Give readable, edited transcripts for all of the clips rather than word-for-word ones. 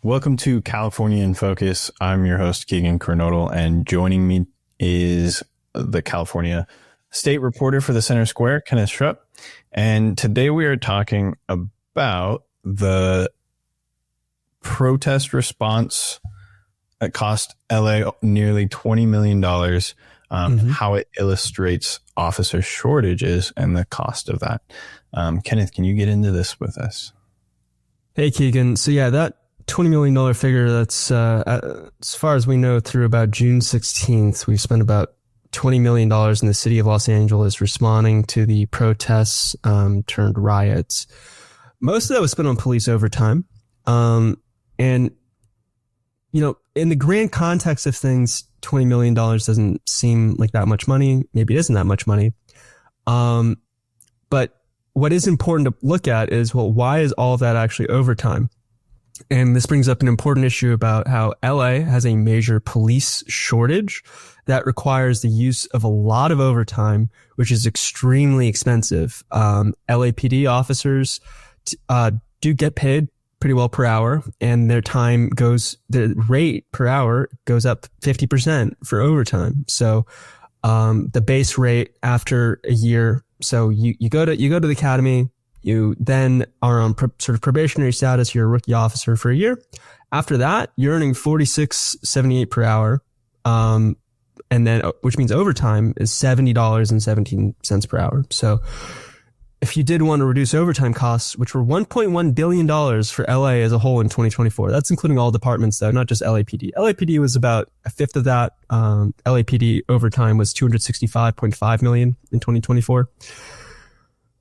Welcome to California in Focus. I'm your host, Keegan Kernodle, and joining me is the California State reporter for the Center Square, Kenneth Schrupp. And today we are talking about the protest response that cost LA nearly $20 million, how it illustrates officer shortages and the cost of that. Kenneth, can you get into this with us? Hey, Keegan. So yeah, that $20 million figure, that's as far as we know, through about June 16th, we've spent about $20 million in the city of Los Angeles responding to the protests turned riots. Most of that was spent on police overtime. And, you know, in the grand context of things, $20 million doesn't seem like that much money. Maybe it isn't that much money. But what is important to look at is, well, why is all of that actually overtime? And this brings up an important issue about how LA has a major police shortage that requires the use of a lot of overtime, which is extremely expensive. LAPD officers do get paid pretty well per hour, and the rate per hour goes up 50% for overtime. So the base rate after a year, so you go to the academy. You then are on sort of probationary status. You're a rookie officer for a year. After that, you're earning $46.78 per hour. And then, which means overtime is $70.17 per hour. So if you did want to reduce overtime costs, which were $1.1 billion for LA as a whole in 2024, that's including all departments though, not just LAPD. LAPD was about a fifth of that. LAPD overtime was $265.5 million in 2024.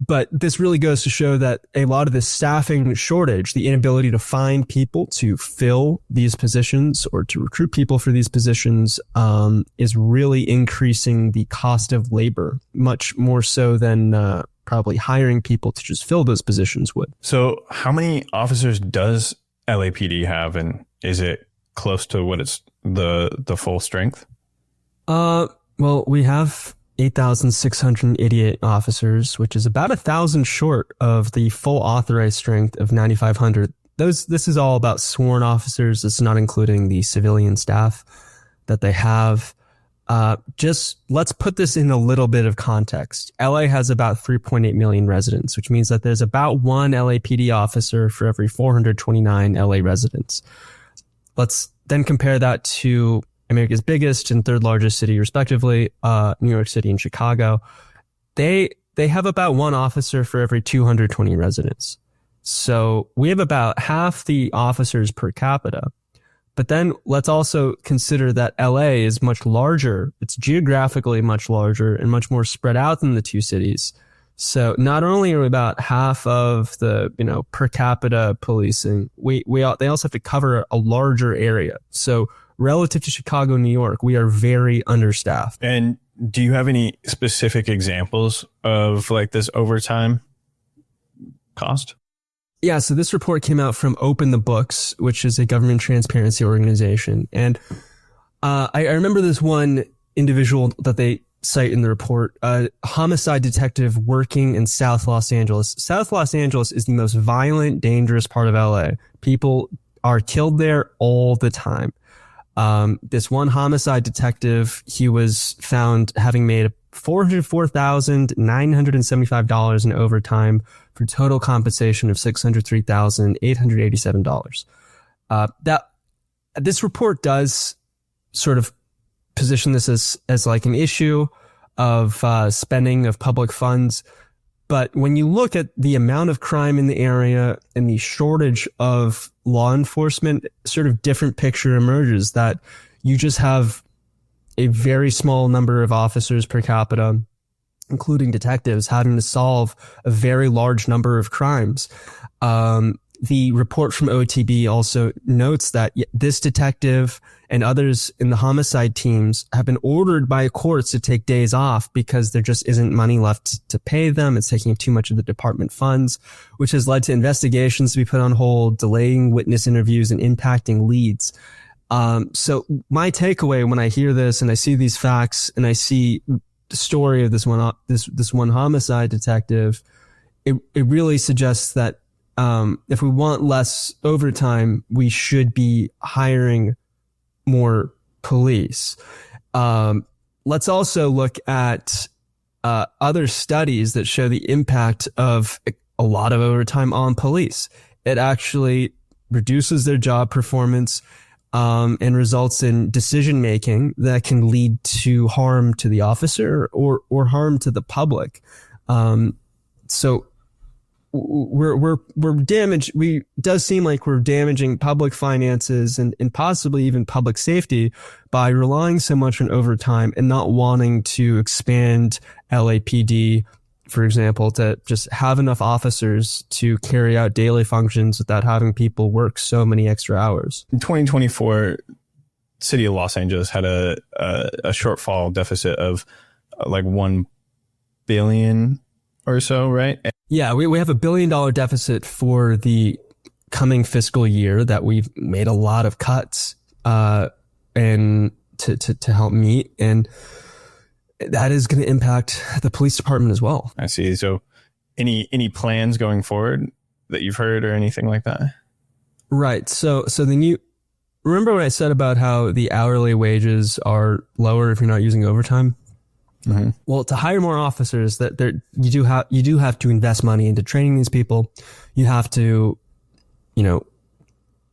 But this really goes to show that a lot of this staffing shortage, the inability to find people to fill these positions or to recruit people for these positions, is really increasing the cost of labor, much more so than probably hiring people to just fill those positions would. So how many officers does LAPD have, and is it close to what it's the full strength? Well, we have 8,688 officers, which is about 1,000 short of the full authorized strength of 9,500. This is all about sworn officers. It's not including the civilian staff that they have. Just let's put this in a little bit of context. LA has about 3.8 million residents, which means that there's about one LAPD officer for every 429 LA residents. Let's then compare that to America's biggest and third largest city, respectively, New York City and Chicago. They have about one officer for every 220 residents. So we have about half the officers per capita. But then let's also consider that LA is much larger. It's geographically much larger and much more spread out than the two cities. So not only are we about half of the, per capita policing, they also have to cover a larger area. So relative to Chicago, New York, we are very understaffed. And do you have any specific examples of like this overtime cost? Yeah, so this report came out from Open the Books, which is a government transparency organization. And I remember this one individual that they cite in the report, a homicide detective working in South Los Angeles. South Los Angeles is the most violent, dangerous part of LA. People are killed there all the time. This one homicide detective, he was found having made $404,975 in overtime for total compensation of $603,887. This report does sort of position this as like an issue of spending of public funds. But when you look at the amount of crime in the area and the shortage of law enforcement, sort of different picture emerges that you just have a very small number of officers per capita, including detectives, having to solve a very large number of crimes. The report from OTB also notes that this detective and others in the homicide teams have been ordered by courts to take days off because there just isn't money left to pay them. It's taking up too much of the department funds, which has led to investigations to be put on hold, delaying witness interviews and impacting leads. So my takeaway when I hear this and I see these facts and I see the story of this one homicide detective, it really suggests that if we want less overtime, we should be hiring more police. Let's also look at other studies that show the impact of a lot of overtime on police. It actually reduces their job performance and results in decision making that can lead to harm to the officer or harm to the public. So we're damaged. It does seem like we're damaging public finances and possibly even public safety by relying so much on overtime and not wanting to expand LAPD, for example, to just have enough officers to carry out daily functions without having people work so many extra hours. In 2024, City of Los Angeles had a shortfall deficit of like $1 billion or so, right? Yeah, we have $1 billion deficit for the coming fiscal year that we've made a lot of cuts and to help meet, and that is going to impact the police department as well. I see. So any plans going forward that you've heard or anything like that? Right. So remember what I said about how the hourly wages are lower if you're not using overtime? Mm-hmm. Well, to hire more officers, you do have to invest money into training these people. You have to,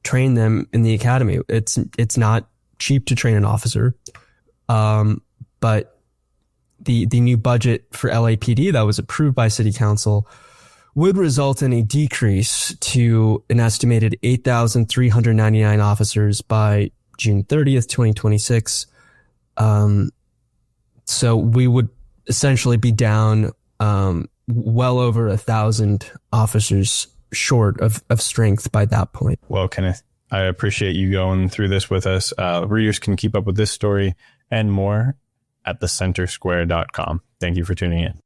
train them in the academy. It's not cheap to train an officer. But the new budget for LAPD that was approved by City Council would result in a decrease to an estimated 8,399 officers by June 30th, 2026. So we would essentially be down well over 1,000 officers short of strength by that point. Well, Kenneth, I appreciate you going through this with us. Readers can keep up with this story and more at thecentersquare.com. Thank you for tuning in.